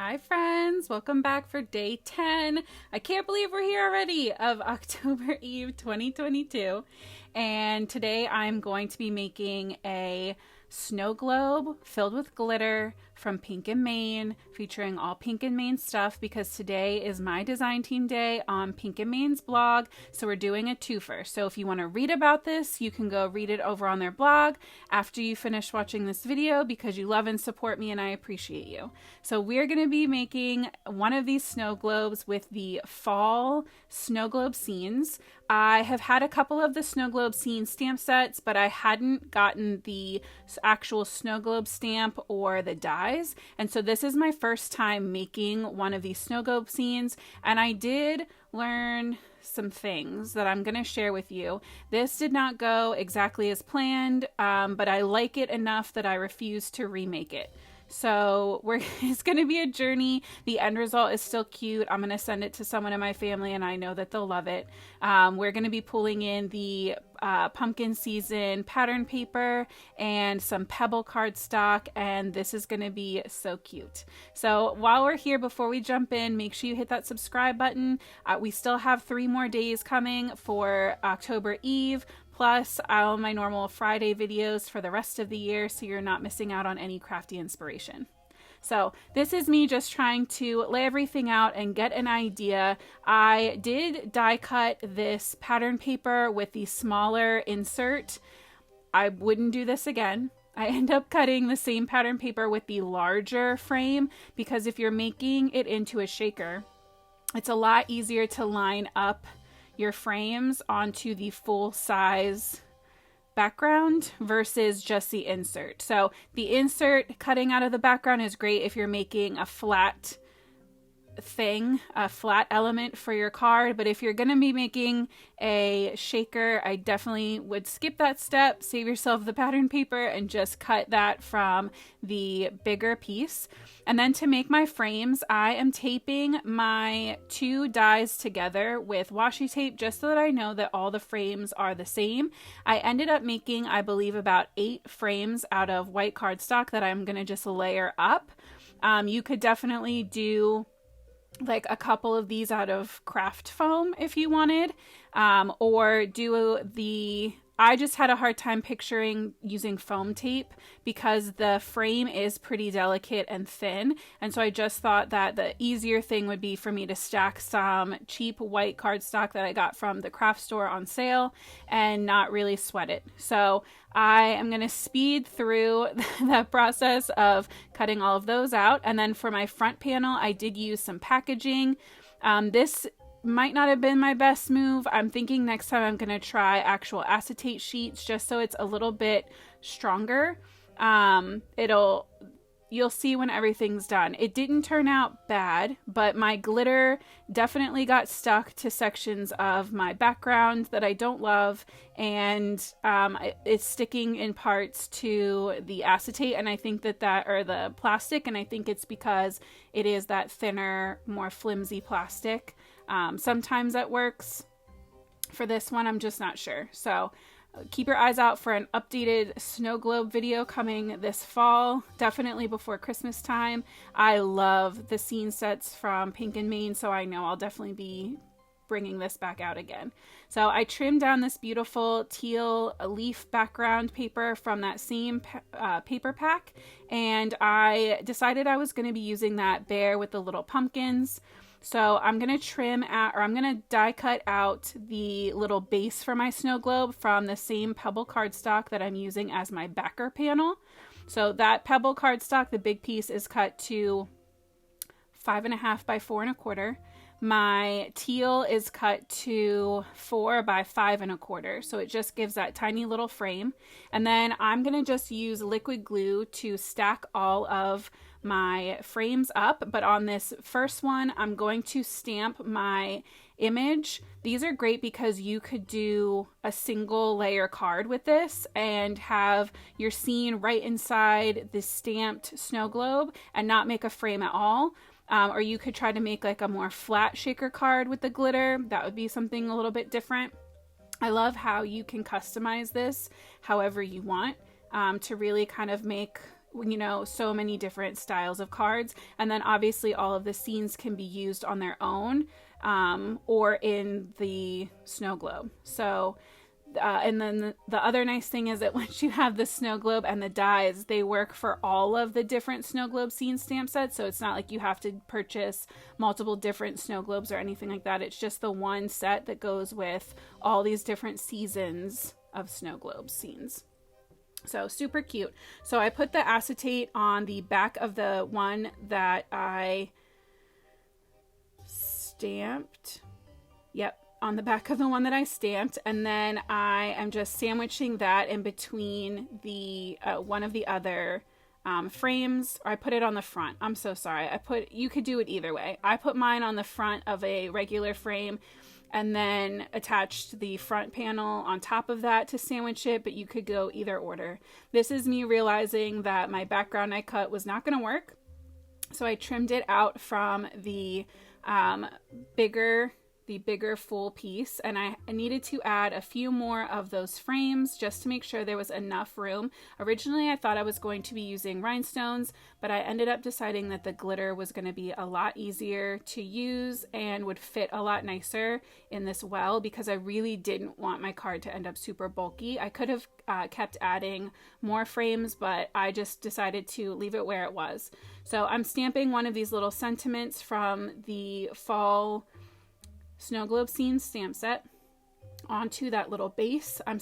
Hi friends, welcome back for day 10. I can't believe we're here already of October Eve 2022. And today I'm going to be making a snow globe filled with glitter from Pink and Main, featuring all Pink and Main stuff because today is my design team day on Pink and Main's blog. So we're doing a twofer. So if you want to read about this, you can go read it over on their blog after you finish watching this video because you love and support me and I appreciate you. So we're going to be making one of these snow globes with the fall snow globe scenes. I have had a couple of the snow globe scene stamp sets, but I hadn't gotten the actual snow globe stamp or the dies. And so this is my first time making one of these snow globe scenes. And I did learn some things that I'm going to share with you. This did not go exactly as planned, but I like it enough that I refuse to remake it. So it's going to be a journey. The end result is still cute. I'm going to send it to someone in my family and I know that they'll love it. We're going to be pulling in the pumpkin season pattern paper and some pebble cardstock, and this is going to be so cute. So while we're here, before we jump in, make sure you hit that subscribe button. We still have 3 more days coming for October Eve, plus all my normal Friday videos for the rest of the year, so you're not missing out on any crafty inspiration. So this is me just trying to lay everything out and get an idea. I did die cut this pattern paper with the smaller insert. I wouldn't do this again. I end up cutting the same pattern paper with the larger frame because if you're making it into a shaker, it's a lot easier to line up your frames onto the full size background versus just the insert. So the insert cutting out of the background is great if you're making a flat thing, a flat element for your card, but if you're going to be making a shaker, I definitely would skip that step, save yourself the pattern paper, and just cut that from the bigger piece. And then to make my frames, I am taping my 2 dies together with washi tape just so that I know that all the frames are the same. I ended up making, I believe, about 8 frames out of white cardstock that I'm going to just layer up. You could definitely do like a couple of these out of craft foam if you wanted, or do I just had a hard time picturing using foam tape because the frame is pretty delicate and thin. And so I just thought that the easier thing would be for me to stack some cheap white cardstock that I got from the craft store on sale and not really sweat it. So I am going to speed through that process of cutting all of those out. And then for my front panel, I did use some packaging. This might not have been my best move. I'm thinking next time I'm going to try actual acetate sheets just so it's a little bit stronger. You'll see when everything's done. It didn't turn out bad, but my glitter definitely got stuck to sections of my background that I don't love, and it's sticking in parts to the acetate, and I think that or the plastic, and I think it's because it is that thinner, more flimsy plastic. Sometimes that works. For this one, I'm just not sure. So keep your eyes out for an updated snow globe video coming this fall, definitely before Christmas time. I love the scene sets from Pink and Main, so I know I'll definitely be bringing this back out again. So I trimmed down this beautiful teal leaf background paper from that same paper pack, and I decided I was going to be using that bear with the little pumpkins. So I'm going to I'm going to die cut out the little base for my snow globe from the same pebble cardstock that I'm using as my backer panel. So that pebble cardstock, the big piece, is cut to 5.5 by 4.25. My teal is cut to 4 by 5.25. So it just gives that tiny little frame. And then I'm going to just use liquid glue to stack all of my frames up, but on this first one I'm going to stamp my image. These are great because you could do a single layer card with this and have your scene right inside the stamped snow globe and not make a frame at all. Or you could try to make like a more flat shaker card with the glitter. That would be something a little bit different. I love how you can customize this however you want, to really kind of make you know, so many different styles of cards. And then obviously all of the scenes can be used on their own, or in the snow globe. So and then the other nice thing is that once you have the snow globe and the dies, they work for all of the different snow globe scene stamp sets. So it's not like you have to purchase multiple different snow globes or anything like that. It's just the one set that goes with all these different seasons of snow globe scenes. So super cute. So I put the acetate on the back of the one that I stamped. Yep, on the back of the one that I stamped, and then I am just sandwiching that in between the one of the other frames. Or I put it on the front. I'm so sorry. You could do it either way. I put mine on the front of a regular frame and then attached the front panel on top of that to sandwich it, but you could go either order. This is me realizing that my background I cut was not going to work, so I trimmed it out from the bigger full piece, and I needed to add a few more of those frames just to make sure there was enough room. Originally I thought I was going to be using rhinestones, but I ended up deciding that the glitter was going to be a lot easier to use and would fit a lot nicer in this well, because I really didn't want my card to end up super bulky. I could have kept adding more frames, but I just decided to leave it where it was. So I'm stamping one of these little sentiments from the fall snow globe scene stamp set onto that little base. I'm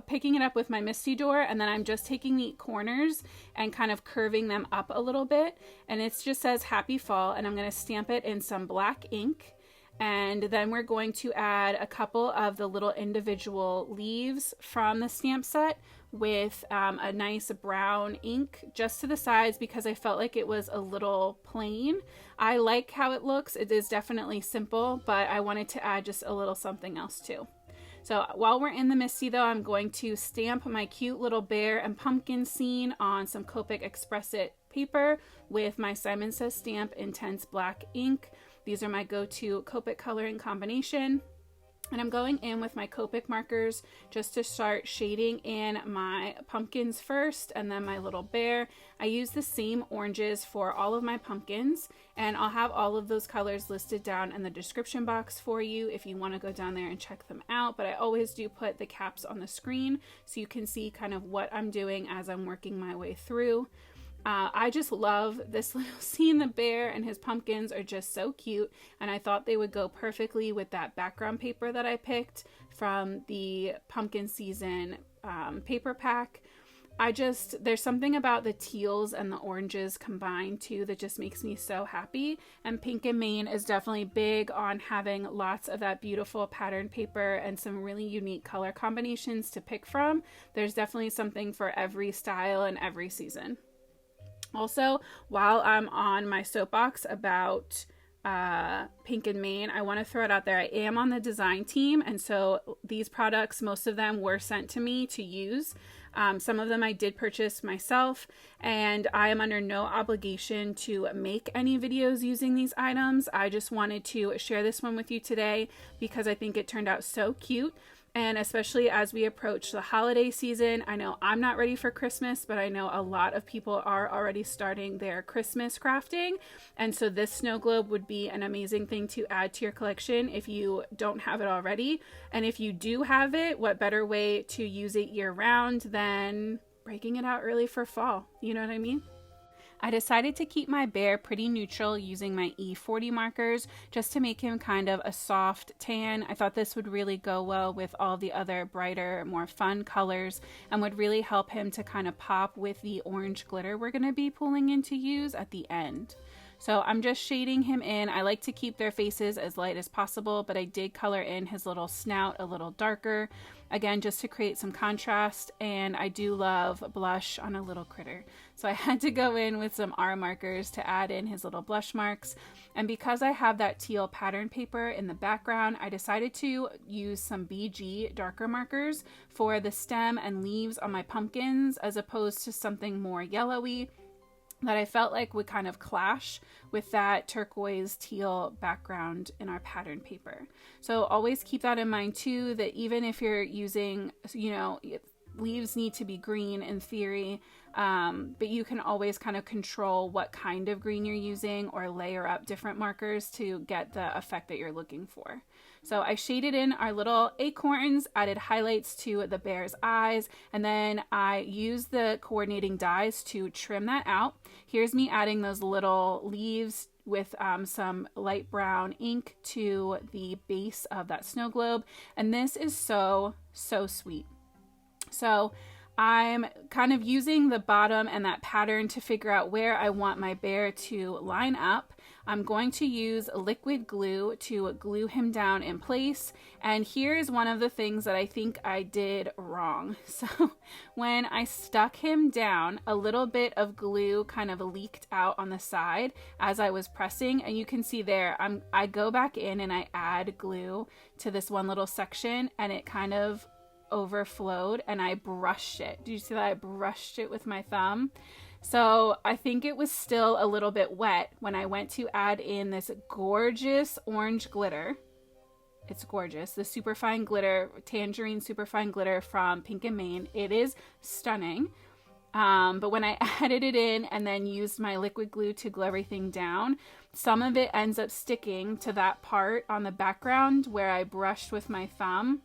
picking it up with my Misty Door, and then I'm just taking the corners and kind of curving them up a little bit, and it just says Happy Fall, and I'm going to stamp it in some black ink. And then we're going to add a couple of the little individual leaves from the stamp set with a nice brown ink just to the sides, because I felt like it was a little plain. I like how it looks. It is definitely simple, but I wanted to add just a little something else too. So while we're in the Misty though, I'm going to stamp my cute little bear and pumpkin scene on some Copic Express It paper with my Simon Says Stamp Intense Black ink. These are my go-to Copic coloring combination. And I'm going in with my Copic markers just to start shading in my pumpkins first, and then my little bear. I use the same oranges for all of my pumpkins, and I'll have all of those colors listed down in the description box for you if you want to go down there and check them out. But I always do put the caps on the screen so you can see kind of what I'm doing as I'm working my way through. I just love this little scene. The bear and his pumpkins are just so cute, and I thought they would go perfectly with that background paper that I picked from the pumpkin season paper pack. There's something about the teals and the oranges combined too that just makes me so happy. And Pink and Maine is definitely big on having lots of that beautiful pattern paper and some really unique color combinations to pick from. There's definitely something for every style and every season. Also, while I'm on my soapbox about Pink and Maine, I want to throw it out there. I am on the design team, and so these products, most of them were sent to me to use. Some of them I did purchase myself, and I am under no obligation to make any videos using these items. I just wanted to share this one with you today because I think it turned out so cute. And especially as we approach the holiday season, I know I'm not ready for Christmas, but I know a lot of people are already starting their Christmas crafting. And so this snow globe would be an amazing thing to add to your collection if you don't have it already. And if you do have it, what better way to use it year round than breaking it out early for fall? You know what I mean? I decided to keep my bear pretty neutral using my E40 markers just to make him kind of a soft tan. I thought this would really go well with all the other brighter, more fun colors and would really help him to kind of pop with the orange glitter we're going to be pulling in to use at the end. So I'm just shading him in. I like to keep their faces as light as possible, but I did color in his little snout a little darker, again, just to create some contrast. And I do love blush on a little critter. So I had to go in with some R markers to add in his little blush marks. And because I have that teal pattern paper in the background, I decided to use some BG darker markers for the stem and leaves on my pumpkins, as opposed to something more yellowy that I felt like would kind of clash with that turquoise teal background in our pattern paper. So always keep that in mind too, that even if you're using, leaves need to be green in theory, but you can always kind of control what kind of green you're using or layer up different markers to get the effect that you're looking for. So I shaded in our little acorns, added highlights to the bear's eyes, and then I used the coordinating dies to trim that out. Here's me adding those little leaves with some light brown ink to the base of that snow globe. And this is so, so sweet. So I'm kind of using the bottom and that pattern to figure out where I want my bear to line up. I'm going to use liquid glue to glue him down in place. And here's one of the things that I think I did wrong. So when I stuck him down, a little bit of glue kind of leaked out on the side as I was pressing. And you can see there, I go back in and I add glue to this one little section, and it kind of overflowed, and I brushed it. Do you see that? I brushed it with my thumb. So I think it was still a little bit wet when I went to add in this gorgeous orange glitter. It's gorgeous. The superfine glitter, tangerine superfine glitter from Pink and Main. It is stunning. But when I added it in and then used my liquid glue to glue everything down, some of it ends up sticking to that part on the background where I brushed with my thumb.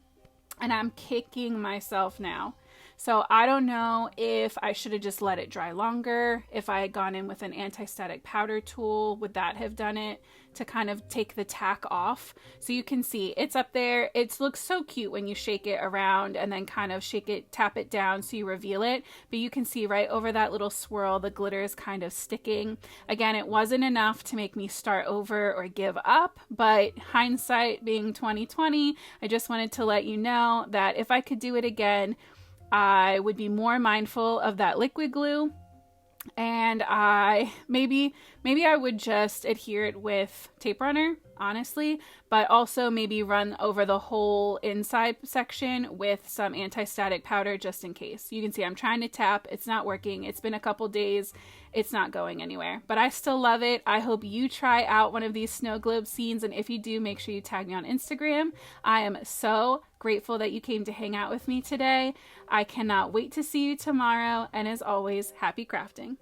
And I'm kicking myself now. So I don't know if I should have just let it dry longer. If I had gone in with an anti-static powder tool, would that have done it to kind of take the tack off? So you can see it's up there. It looks so cute when you shake it around and then kind of shake it, tap it down so you reveal it. But you can see right over that little swirl, the glitter is kind of sticking. Again, it wasn't enough to make me start over or give up, but hindsight being 2020, I just wanted to let you know that if I could do it again, I would be more mindful of that liquid glue, and maybe I would just adhere it with tape runner, honestly, but also maybe run over the whole inside section with some anti-static powder just in case. You can see I'm trying to tap. It's not working. It's been a couple days. It's not going anywhere, but I still love it. I hope you try out one of these snow globe scenes, and if you do, make sure you tag me on Instagram. I am so grateful that you came to hang out with me today. I cannot wait to see you tomorrow, and as always, happy crafting.